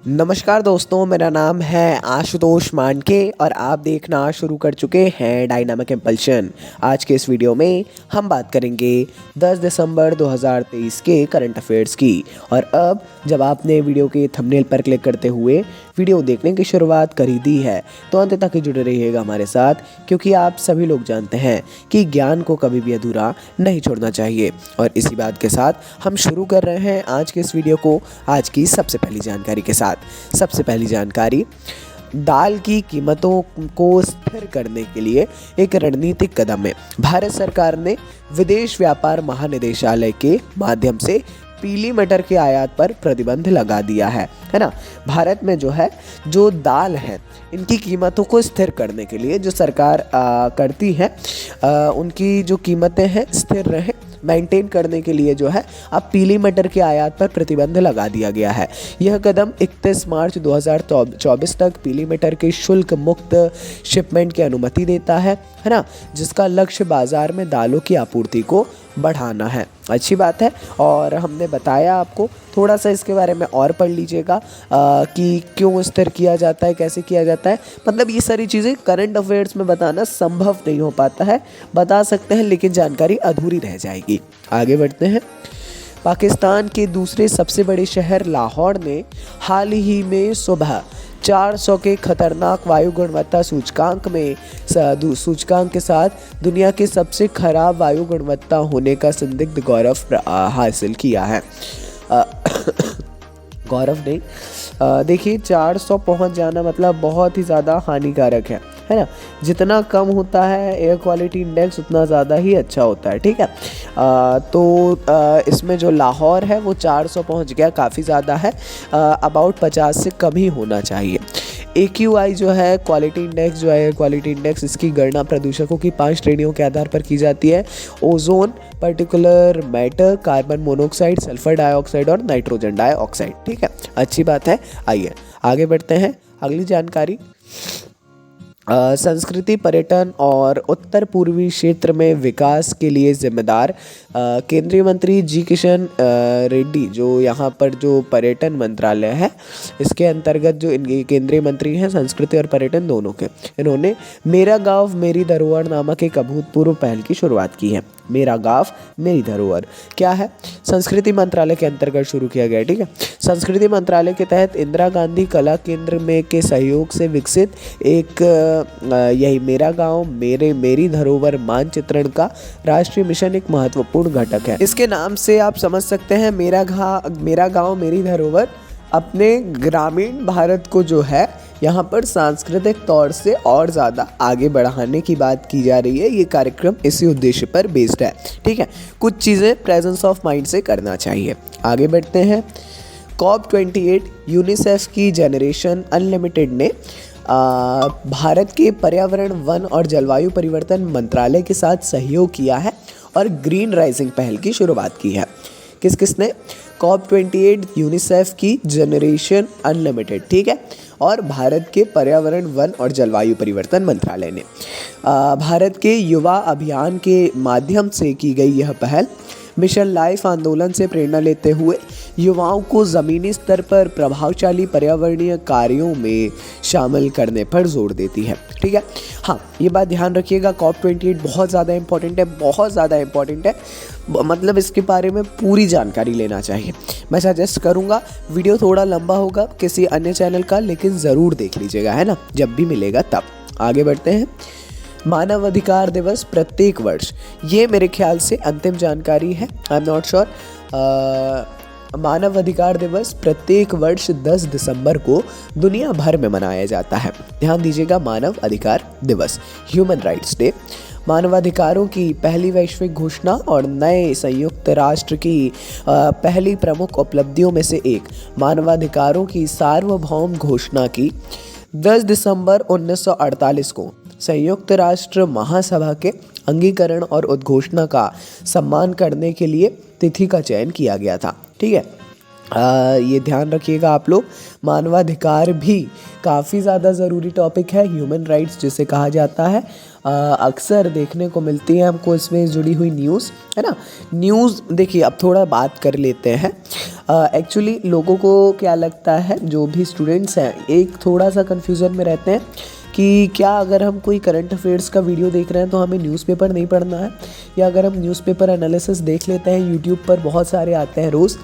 नमस्कार दोस्तों, मेरा नाम है आशुतोष मानके और आप देखना शुरू कर चुके हैं डायनामिक इम्पल्शन। आज के इस वीडियो में हम बात करेंगे 10 दिसंबर 2023 के करंट अफेयर्स की। और अब जब आपने वीडियो के थंबनेल पर क्लिक करते हुए वीडियो देखने की शुरुआत कर ही दी है तो अंत तक जुड़े रहिएगा हमारे साथ, क्योंकि आप सभी लोग जानते हैं कि ज्ञान को कभी भी अधूरा नहीं छोड़ना चाहिए। और इसी बात के साथ हम शुरू कर रहे हैं आज के इस वीडियो को आज की सबसे पहली जानकारी के साथ। सबसे पहली जानकारी, दाल की कीमतों को स्थिर करने के लिए एक रणनीतिक कदम है। भारत सरकार ने विदेश व्यापार महानिदेशालय के माध्यम से पीली मटर के आयात पर प्रतिबंध लगा दिया है ना। भारत में जो दाल है इनकी कीमतों को स्थिर करने के लिए जो सरकार करती है, उनकी जो कीमतें हैं स्थिर रहें, मेंटेन करने के लिए अब पीली मटर के आयात पर प्रतिबंध लगा दिया गया है। यह कदम 31 मार्च 2024 तक पीली मटर के शुल्क मुक्त शिपमेंट की अनुमति देता है ना, जिसका लक्ष्य बाजार में दालों की आपूर्ति को बढ़ाना है। अच्छी बात है। और हमने बताया आपको, थोड़ा सा इसके बारे में और पढ़ लीजिएगा कि क्यों स्थिर किया जाता है, कैसे किया जाता है। मतलब ये सारी चीज़ें करंट अफेयर्स में बताना संभव नहीं हो पाता है। बता सकते हैं लेकिन जानकारी अधूरी रह जाएगी। आगे बढ़ते हैं। पाकिस्तान के दूसरे सबसे बड़े शहर लाहौर ने हाल ही में सुबह 400 के खतरनाक वायु गुणवत्ता सूचकांक के साथ दुनिया के सबसे खराब वायु गुणवत्ता होने का संदिग्ध गौरव हासिल किया है। गौरव नहीं, देखिए 400 पहुंच जाना मतलब बहुत ही ज़्यादा हानिकारक है ना। जितना कम होता है एयर क्वालिटी इंडेक्स उतना ज़्यादा ही अच्छा होता है, ठीक है। इसमें जो लाहौर है वो 400 पहुंच गया, काफ़ी ज़्यादा है। अबाउट 50 से कम ही होना चाहिए। AQI जो है क्वालिटी इंडेक्स, जो है एयर क्वालिटी इंडेक्स, इसकी गणना प्रदूषकों की 5 श्रेणियों के आधार पर की जाती है। Ozone, particular matter, carbon monoxide, sulphur dioxide और नाइट्रोजन डाइऑक्साइड, ठीक है। अच्छी बात है। आइए आगे बढ़ते हैं। अगली जानकारी, संस्कृति, पर्यटन और उत्तर पूर्वी क्षेत्र में विकास के लिए जिम्मेदार केंद्रीय मंत्री जी किशन रेड्डी, जो यहाँ पर जो पर्यटन मंत्रालय है इसके अंतर्गत जो इनके केंद्रीय मंत्री हैं संस्कृति और पर्यटन दोनों के, इन्होंने मेरा गांव मेरी धरोहर नामक एक अभूतपूर्व पहल की शुरुआत की है। मेरा गांव मेरी धरोहर क्या है? संस्कृति मंत्रालय के अंतर्गत शुरू किया गया, ठीक है। संस्कृति मंत्रालय के तहत इंदिरा गांधी कला केंद्र में के सहयोग से विकसित एक यही मेरा गांव मेरी धरोहर मानचित्रण का राष्ट्रीय मिशन एक महत्वपूर्ण घटक है। इसके नाम से आप समझ सकते हैं मेरा गांव मेरी धरोहर अपने ग्रामीण भारत को जो है यहाँ पर सांस्कृतिक तौर से और ज़्यादा आगे बढ़ाने की बात की जा रही है। ये कार्यक्रम इसी उद्देश्य पर बेस्ड है, ठीक है। कुछ चीज़ें प्रेजेंस ऑफ माइंड से करना चाहिए। आगे बढ़ते हैं। COP28 यूनिसेफ की जनरेशन अनलिमिटेड ने भारत के पर्यावरण, वन और जलवायु परिवर्तन मंत्रालय के साथ सहयोग किया है और ग्रीन राइजिंग पहल की शुरुआत की है। किसने? COP28 यूनिसेफ की जनरेशन अनलिमिटेड, ठीक है, और भारत के पर्यावरण, वन और जलवायु परिवर्तन मंत्रालय ने भारत के युवा अभियान के माध्यम से की गई यह पहल मिशन लाइफ आंदोलन से प्रेरणा लेते हुए युवाओं को ज़मीनी स्तर पर प्रभावशाली पर्यावरणीय कार्यों में शामिल करने पर जोर देती है, ठीक है। हाँ, ये बात ध्यान रखिएगा, COP28 बहुत ज़्यादा इंपॉर्टेंट है, बहुत ज़्यादा इंपॉर्टेंट है। मतलब इसके बारे में पूरी जानकारी लेना चाहिए। मैं सजेस्ट करूँगा वीडियो थोड़ा लंबा होगा किसी अन्य चैनल का, लेकिन ज़रूर देख लीजिएगा, है ना, जब भी मिलेगा तब। आगे बढ़ते हैं। मानव अधिकार दिवस प्रत्येक वर्ष, ये मेरे ख्याल से अंतिम जानकारी है, आई एम नॉट श्योर। मानव अधिकार दिवस प्रत्येक वर्ष 10 दिसंबर को दुनिया भर में मनाया जाता है। ध्यान दीजिएगा, मानव अधिकार दिवस, ह्यूमन राइट्स डे, मानवाधिकारों की पहली वैश्विक घोषणा और नए संयुक्त राष्ट्र की पहली प्रमुख उपलब्धियों में से एक, मानवाधिकारों की सार्वभौम घोषणा की 10 दिसंबर 1948 को संयुक्त राष्ट्र महासभा के अंगीकरण और उद्घोषणा का सम्मान करने के लिए तिथि का चयन किया गया था, ठीक है। ये ध्यान रखिएगा आप लोग। मानवाधिकार भी काफ़ी ज़्यादा ज़रूरी टॉपिक है, ह्यूमन राइट्स जिसे कहा जाता है। अक्सर देखने को मिलती है हमको इसमें जुड़ी हुई न्यूज़, है ना। न्यूज़ देखिए, अब थोड़ा बात कर लेते हैं। एक्चुअली लोगों को क्या लगता है, जो भी स्टूडेंट्स हैं एक थोड़ा सा कन्फ्यूज़न में रहते हैं कि क्या अगर हम कोई करंट अफेयर्स का वीडियो देख रहे हैं तो हमें न्यूज़पेपर नहीं पढ़ना है, या अगर हम न्यूज़पेपर एनालिसिस देख लेते हैं, यूट्यूब पर बहुत सारे आते हैं रोज़,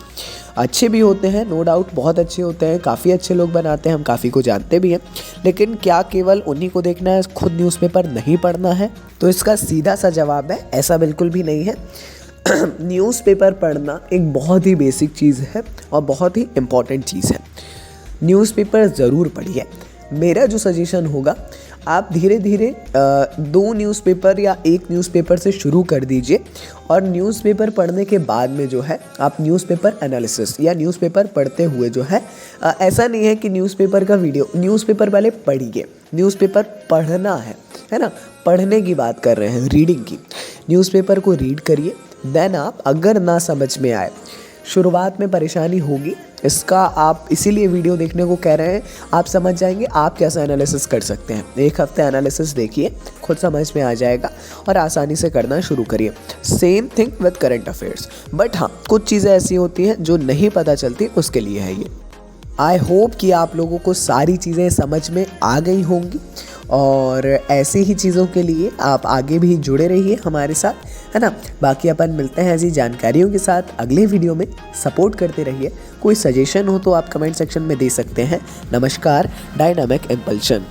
अच्छे भी होते हैं, नो डाउट बहुत अच्छे होते हैं, काफ़ी अच्छे लोग बनाते हैं, हम काफ़ी को जानते भी हैं, लेकिन क्या केवल उन्हीं को देखना है, खुद न्यूज़पेपर नहीं पढ़ना है? तो इसका सीधा सा जवाब है, ऐसा बिल्कुल भी नहीं है। न्यूज़पेपर पढ़ना एक बहुत ही बेसिक चीज़ है और बहुत ही इम्पॉर्टेंट चीज़ है। न्यूज़पेपर ज़रूर पढ़िए। मेरा जो सजेशन होगा, आप धीरे धीरे 2 न्यूज़पेपर या 1 न्यूज़पेपर से शुरू कर दीजिए, और न्यूज़पेपर पढ़ने के बाद में जो है आप न्यूज़पेपर एनालिसिस या न्यूज़पेपर पढ़ते हुए जो है, ऐसा नहीं है कि न्यूज़पेपर का वीडियो, न्यूज़पेपर पहले पढ़िए, न्यूज़पेपर पढ़ना है ना, पढ़ने की बात कर रहे हैं, रीडिंग की। न्यूज़पेपर को रीड करिए, देन आप अगर ना समझ में आए, शुरुआत में परेशानी होगी, इसका आप इसीलिए वीडियो देखने को कह रहे हैं, आप समझ जाएंगे आप कैसा एनालिसिस कर सकते हैं। 1 हफ्ते एनालिसिस देखिए, खुद समझ में आ जाएगा और आसानी से करना शुरू करिए। Same thing with current affairs. But हाँ, कुछ चीज़ें ऐसी होती हैं जो नहीं पता चलती, उसके लिए है ये। आई होप कि आप लोगों को सारी चीज़ें समझ में आ गई होंगी, और ऐसी ही चीज़ों के लिए आप आगे भी जुड़े रहिए हमारे साथ, है ना। बाकी अपन मिलते हैं ऐसी जानकारियों के साथ अगले वीडियो में। सपोर्ट करते रहिए। कोई सजेशन हो तो आप कमेंट सेक्शन में दे सकते हैं। नमस्कार, डायनामिक इम्पल्शन।